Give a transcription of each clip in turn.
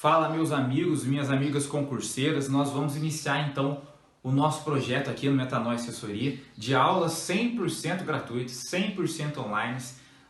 Fala, meus amigos, minhas amigas concurseiras, nós vamos iniciar então o nosso projeto aqui no Metanoia Assessoria de aulas 100% gratuitas, 100% online,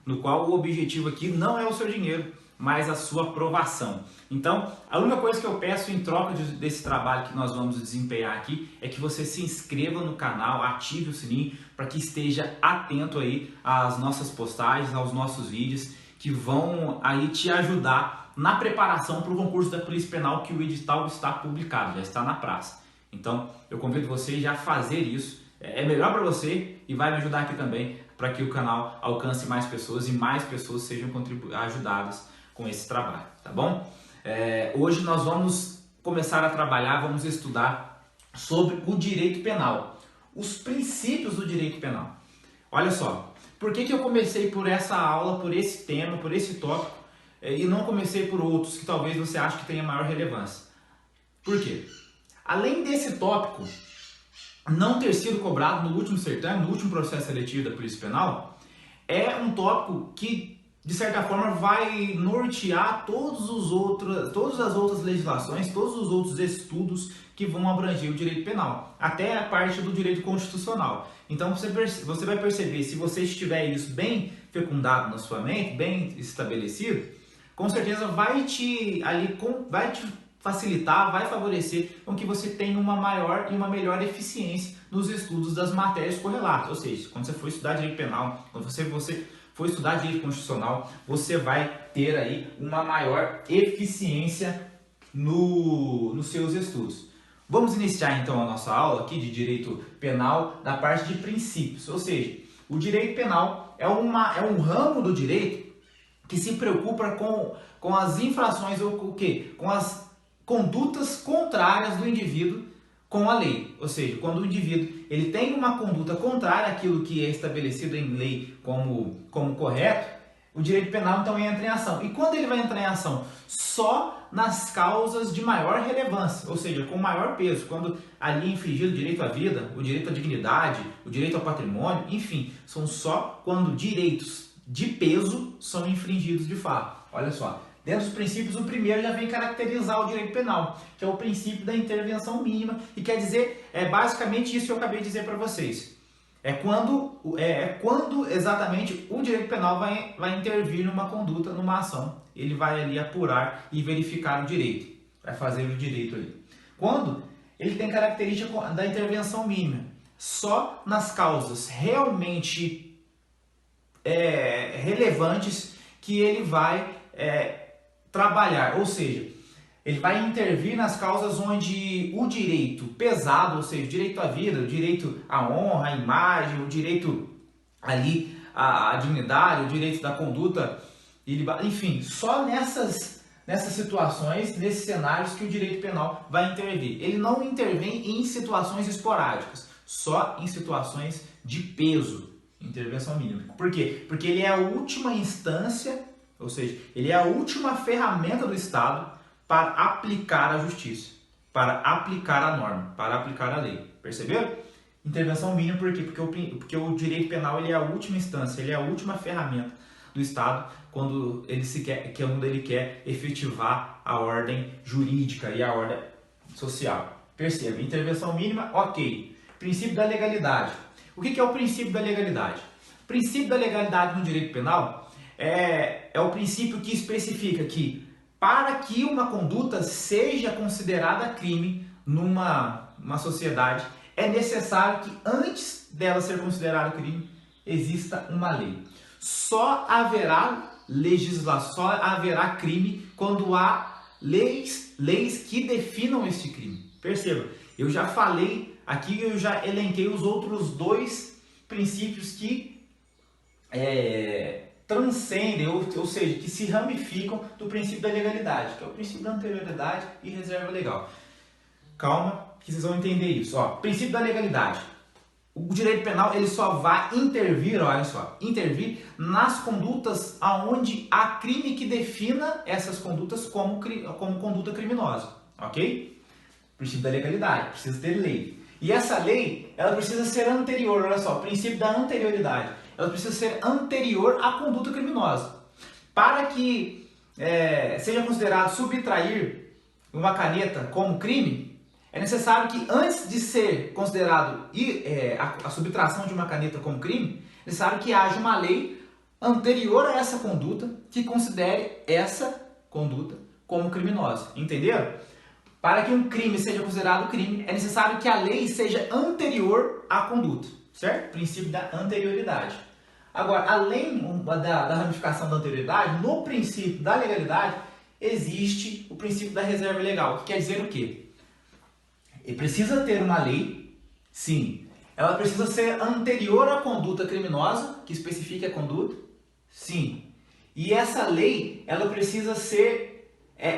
no qual o objetivo aqui não é o seu dinheiro, mas a sua aprovação. Então, a única coisa que eu peço em troca desse trabalho que nós vamos desempenhar aqui é que você se inscreva no canal, ative o sininho para que esteja atento aí às nossas postagens, aos nossos vídeos que vão aí te ajudar na preparação para o concurso da Polícia Penal, que o edital está publicado, já está na praça. Então, eu convido você já a fazer isso. É melhor para você e vai me ajudar aqui também para que o canal alcance mais pessoas e mais pessoas sejam ajudadas com esse trabalho, tá bom? Hoje nós vamos começar a trabalhar, vamos estudar sobre o direito penal, os princípios do direito penal. Olha só, por que eu comecei por essa aula, por esse tema, por esse tópico, e não comecei por outros que talvez você ache que tenha maior relevância? Por quê? Além desse tópico não ter sido cobrado no último certame, no último processo seletivo da Polícia Penal, é um tópico que, de certa forma, vai nortear todas as outras legislações, todos os outros estudos que vão abranger o direito penal, até a parte do direito constitucional. Então você vai perceber, se você estiver isso bem fecundado na sua mente, bem estabelecido, com certeza vai te facilitar, vai favorecer com que você tenha uma maior e uma melhor eficiência nos estudos das matérias correlatas. Ou seja, quando você for estudar direito penal, quando você for estudar direito constitucional, você vai ter aí uma maior eficiência nos seus estudos. Vamos iniciar então a nossa aula aqui de direito penal da parte de princípios. Ou seja, o direito penal é um ramo do direito que se preocupa com as infrações ou com as condutas contrárias do indivíduo com a lei. Ou seja, quando o indivíduo ele tem uma conduta contrária àquilo que é estabelecido em lei como correto, o direito penal então entra em ação. E quando ele vai entrar em ação? Só nas causas de maior relevância, ou seja, com maior peso, quando ali é infringido o direito à vida, o direito à dignidade, o direito ao patrimônio, enfim, são só quando direitos de peso são infringidos de fato. Olha só, dentro dos princípios, o primeiro já vem caracterizar o direito penal, que é o princípio da intervenção mínima, e quer dizer, basicamente isso que eu acabei de dizer para vocês. É quando exatamente o direito penal vai intervir numa conduta, numa ação. Ele vai ali apurar e verificar o direito, vai fazer o direito ali. Quando ele tem característica da intervenção mínima, só nas causas realmente relevantes que ele vai trabalhar, ou seja, ele vai intervir nas causas onde o direito pesado, ou seja, o direito à vida, o direito à honra, à imagem, o direito ali à dignidade, o direito da conduta, enfim, só nessas situações, nesses cenários que o direito penal vai intervir. Ele não intervém em situações esporádicas, só em situações de peso, intervenção mínima. Por quê? Porque ele é a última instância, ou seja, ele é a última ferramenta do Estado para aplicar a justiça, para aplicar a norma, para aplicar a lei. Perceberam? Intervenção mínima por quê? Porque o direito penal ele é a última instância, ele é a última ferramenta do Estado quando ele quer efetivar a ordem jurídica e a ordem social. Perceba, intervenção mínima, ok. Princípio da legalidade. O que é o princípio da legalidade? O princípio da legalidade no direito penal é o princípio que especifica que para que uma conduta seja considerada crime numa sociedade, é necessário que antes dela ser considerada crime, exista uma lei. Só haverá legislação, só haverá crime quando há leis que definam este crime. Perceba, eu já falei aqui, eu já elenquei os outros dois princípios que transcendem, ou seja, que se ramificam do princípio da legalidade, que é o princípio da anterioridade e reserva legal. Calma, que vocês vão entender isso. Princípio da legalidade. O direito penal ele só vai intervir, olha só, intervir nas condutas aonde há crime que defina essas condutas como conduta criminosa, ok? Princípio da legalidade, precisa ter lei. E essa lei, ela precisa ser anterior, olha só, princípio da anterioridade. Ela precisa ser anterior à conduta criminosa. Para que seja considerado subtrair uma caneta como crime, é necessário que antes de ser considerado a subtração de uma caneta como crime, é necessário que haja uma lei anterior a essa conduta que considere essa conduta como criminosa. Entenderam? Para que um crime seja considerado crime, é necessário que a lei seja anterior à conduta, certo? Princípio da anterioridade. Agora, além da ramificação da anterioridade, no princípio da legalidade, existe o princípio da reserva legal, que quer dizer o quê? Ele precisa ter uma lei, sim. Ela precisa ser anterior à conduta criminosa, que especifique a conduta, sim. E essa lei, ela precisa ser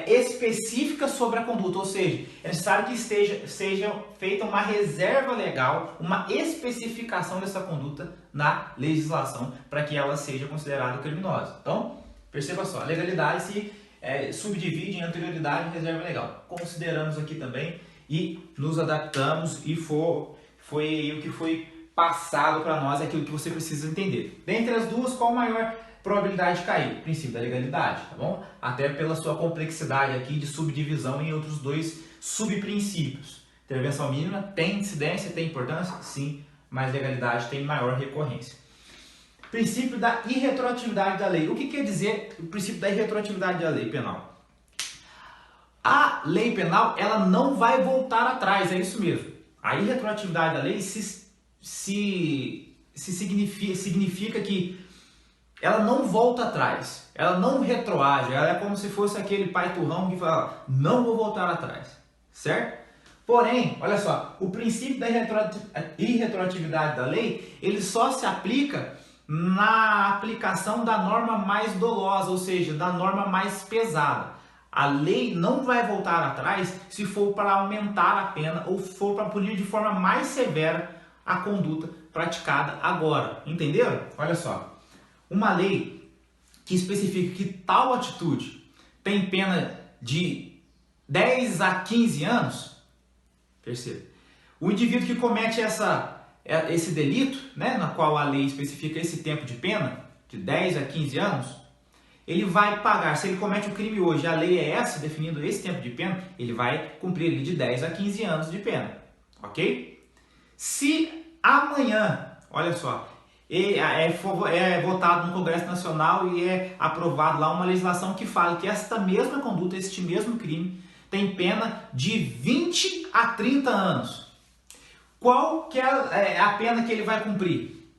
específica sobre a conduta, ou seja, é necessário que seja feita uma reserva legal, uma especificação dessa conduta na legislação para que ela seja considerada criminosa. Então, perceba só, a legalidade se subdivide em anterioridade e reserva legal. Consideramos aqui também e nos adaptamos e foi o que foi passado para nós, aquilo que você precisa entender. Dentre as duas, qual a maior probabilidade de cair? O princípio da legalidade, tá bom? Até pela sua complexidade aqui de subdivisão em outros dois subprincípios. Intervenção mínima tem incidência, tem importância? Sim, mas legalidade tem maior recorrência. Princípio da irretroatividade da lei. O que quer dizer o princípio da irretroatividade da lei penal? A lei penal, ela não vai voltar atrás, é isso mesmo. A irretroatividade da lei significa que ela não volta atrás, ela não retroage, ela é como se fosse aquele pai turrão que fala, não vou voltar atrás, certo? Porém, olha só, o princípio da irretroatividade da lei, ele só se aplica na aplicação da norma mais dolosa, ou seja, da norma mais pesada. A lei não vai voltar atrás se for para aumentar a pena ou for para punir de forma mais severa a conduta praticada agora. Entenderam? Olha só. Uma lei que especifica que tal atitude tem pena de 10 a 15 anos, perceba, o indivíduo que comete esse delito, né, na qual a lei especifica esse tempo de pena, de 10 a 15 anos, ele vai pagar, se ele comete o crime hoje, a lei é essa, definindo esse tempo de pena, ele vai cumprir ali de 10 a 15 anos de pena, ok? Se amanhã, olha só, é votado no Congresso Nacional e é aprovado lá uma legislação que fala que esta mesma conduta, este mesmo crime, tem pena de 20 a 30 anos. Qual que é a pena que ele vai cumprir?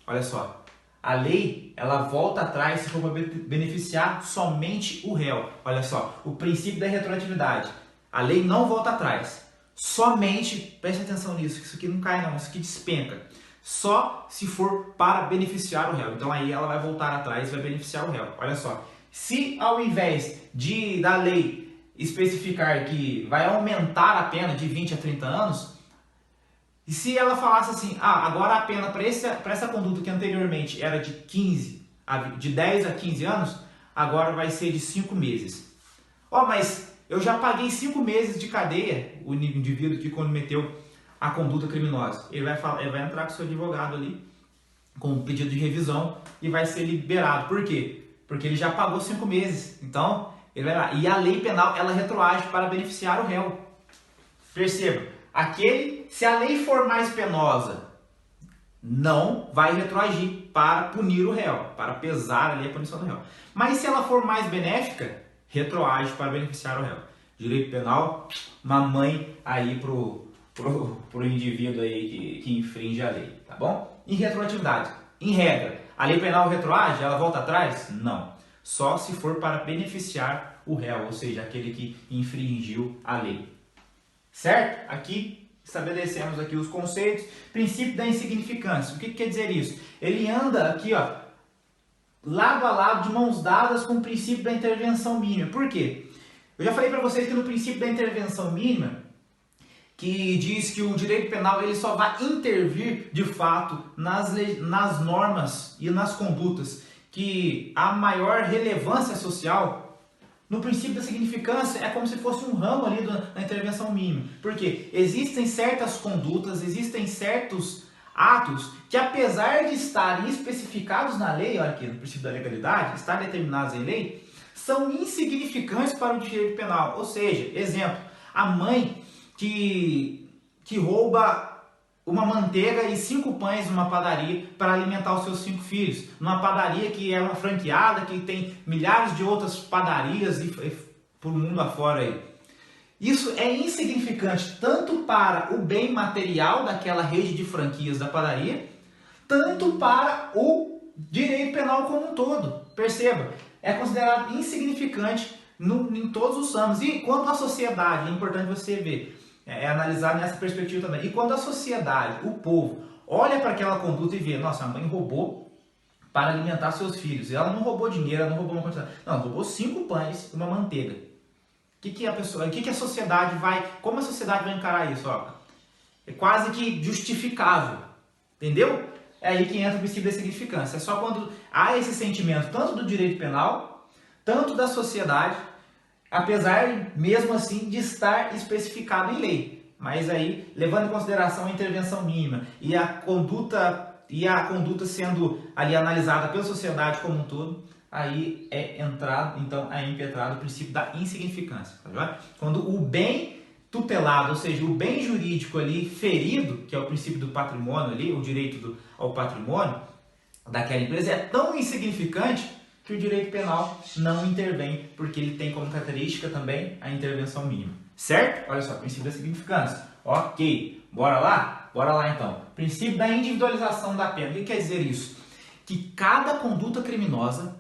Olha só, a lei ela volta atrás se for para beneficiar somente o réu. Olha só, o princípio da retroatividade. A lei não volta atrás. Somente, preste atenção nisso, que isso aqui não cai não, isso aqui despenca. Só se for para beneficiar o réu. Então aí ela vai voltar atrás e vai beneficiar o réu. Olha só, se ao invés da lei especificar que vai aumentar a pena de 20 a 30 anos, e se ela falasse assim, agora a pena para essa conduta que anteriormente era de 10 a 15 anos, agora vai ser de 5 meses. Mas eu já paguei 5 meses de cadeia, o indivíduo que cometeu a conduta criminosa. Ele vai entrar com o seu advogado ali, com um pedido de revisão e vai ser liberado. Por quê? Porque ele já pagou 5 meses. Então, ele vai lá. E a lei penal, ela retroage para beneficiar o réu. Perceba, se a lei for mais penosa, não vai retroagir para punir o réu, para pesar ali a punição do réu. Mas se ela for mais benéfica, retroage para beneficiar o réu. Direito penal, mamãe aí pro indivíduo aí que infringe a lei, tá bom? Em retroatividade, em regra, a lei penal retroage, ela volta atrás? Não. Só se for para beneficiar o réu, ou seja, aquele que infringiu a lei. Certo? Aqui estabelecemos aqui os conceitos. Princípio da insignificância. O que quer dizer isso? Ele anda aqui, lado a lado, de mãos dadas com o princípio da intervenção mínima. Por quê? Eu já falei para vocês que no princípio da intervenção mínima, que diz que o direito penal ele só vai intervir de fato nas normas e nas condutas que há maior relevância social. No princípio da significância é como se fosse um ramo ali da intervenção mínima. Porque existem certas condutas, existem certos atos que, apesar de estarem especificados na lei, olha aqui no princípio da legalidade, estar determinados em lei, são insignificantes para o direito penal. Ou seja, exemplo, a mãe que rouba uma manteiga e 5 pães numa padaria para alimentar os seus 5 filhos. Numa padaria que é uma franqueada, que tem milhares de outras padarias por mundo afora aí. Isso é insignificante tanto para o bem material daquela rede de franquias da padaria, tanto para o direito penal como um todo. Perceba, é considerado insignificante em todos os ramos. E quando a sociedade, é importante você ver, analisar nessa perspectiva também. E quando a sociedade, o povo, olha para aquela conduta e vê, nossa, a mãe roubou para alimentar seus filhos. E ela não roubou dinheiro, ela não roubou uma quantidade. Não, ela roubou 5 pães e uma manteiga. Como a sociedade vai encarar isso? Ó? É quase que justificável. Entendeu? É aí que entra o princípio da significância. É só quando há esse sentimento, tanto do direito penal, tanto da sociedade, apesar mesmo assim de estar especificado em lei. Mas aí, levando em consideração a intervenção mínima e a conduta sendo ali analisada pela sociedade como um todo, aí é impetrado o princípio da insignificância. Tá? Quando o bem tutelado, ou seja, o bem jurídico ali ferido, que é o princípio do patrimônio ali, o direito ao patrimônio daquela empresa, é tão insignificante que o direito penal não intervém, porque ele tem como característica também a intervenção mínima. Certo? Olha só, princípio da significância. Ok, bora lá? Bora lá então. Princípio da individualização da pena. O que quer dizer isso? Que cada conduta criminosa,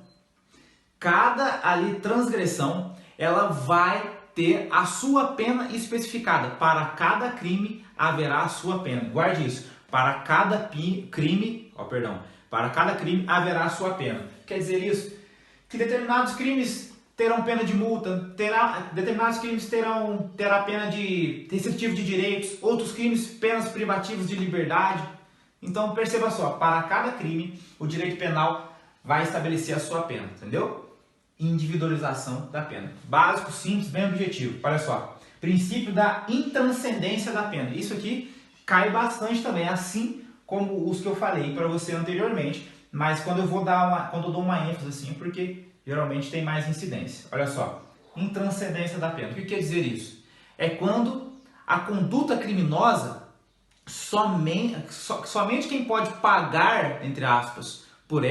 cada transgressão, ela vai ter a sua pena especificada. Para cada crime haverá a sua pena. Guarde isso. Para cada crime haverá a sua pena. Quer dizer isso? Que determinados crimes terão pena de multa, determinados crimes terá pena de restritivo de direitos, outros crimes penas privativas de liberdade. Então perceba só, para cada crime o direito penal vai estabelecer a sua pena, entendeu? Individualização da pena. Básico, simples, bem objetivo. Olha só, princípio da intranscendência da pena. Isso aqui cai bastante também, assim como os que eu falei para você anteriormente, mas quando eu dou uma ênfase assim, porque geralmente tem mais incidência. Olha só, intranscendência da pena. O que quer dizer isso? É quando a conduta criminosa, somente quem pode pagar, entre aspas, por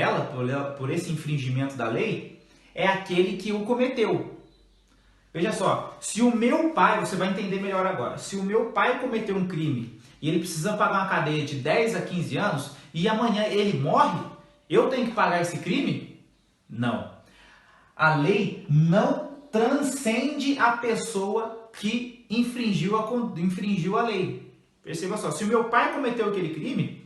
esse infringimento da lei, é aquele que o cometeu. Veja só, se o meu pai, você vai entender melhor agora, se o meu pai cometeu um crime e ele precisa pagar uma cadeia de 10 a 15 anos e amanhã ele morre, eu tenho que pagar esse crime? Não. A lei não transcende a pessoa que infringiu a lei. Perceba só, se o meu pai cometeu aquele crime,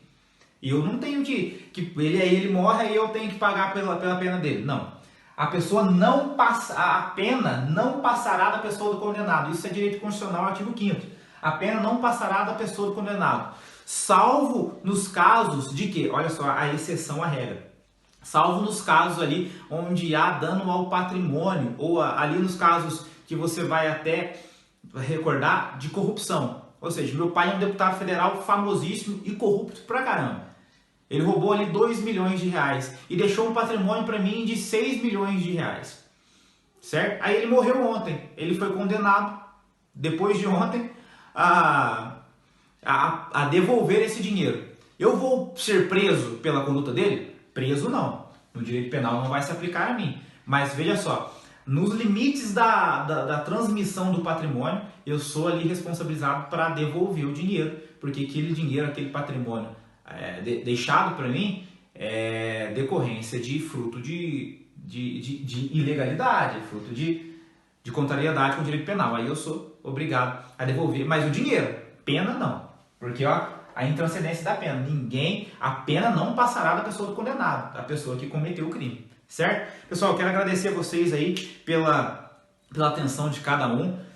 eu não tenho que ele morre e eu tenho que pagar pela pena dele. Não. A pena não passará da pessoa do condenado. Isso é direito constitucional, artigo 5º. A pena não passará da pessoa do condenado. Salvo nos casos de que, olha só, a exceção à regra. Salvo nos casos ali onde há dano ao patrimônio, ou ali nos casos que você vai até recordar de corrupção. Ou seja, meu pai é um deputado federal famosíssimo e corrupto pra caramba. Ele roubou ali 2 milhões de reais e deixou um patrimônio para mim de 6 milhões de reais. Certo? Aí ele morreu ontem. Ele foi condenado, depois de ontem, a devolver esse dinheiro. Eu vou ser preso pela conduta dele? Preso não. No direito penal não vai se aplicar a mim. Mas veja só, nos limites da transmissão do patrimônio, eu sou ali responsabilizado para devolver o dinheiro, porque aquele dinheiro, aquele patrimônio deixado para mim é decorrência de fruto de ilegalidade, fruto de contrariedade com o direito penal. Aí eu sou obrigado a devolver, mas o dinheiro, pena não, porque a intranscendência da pena, a pena não passará da pessoa do condenado, da pessoa que cometeu o crime, certo? Pessoal, eu quero agradecer a vocês aí pela atenção de cada um.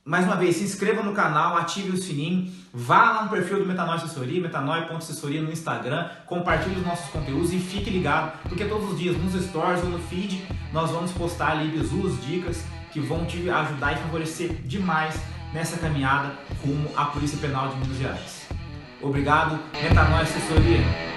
Mais uma vez, se inscreva no canal, ative o sininho, vá lá no perfil do Metanoia Assessoria, metanoia.assessoria no Instagram, compartilhe os nossos conteúdos e fique ligado, porque todos os dias nos stories ou no feed nós vamos postar ali bizus, dicas que vão te ajudar e favorecer demais nessa caminhada rumo à Polícia Penal de Minas Gerais. Obrigado, Metanoia Assessoria!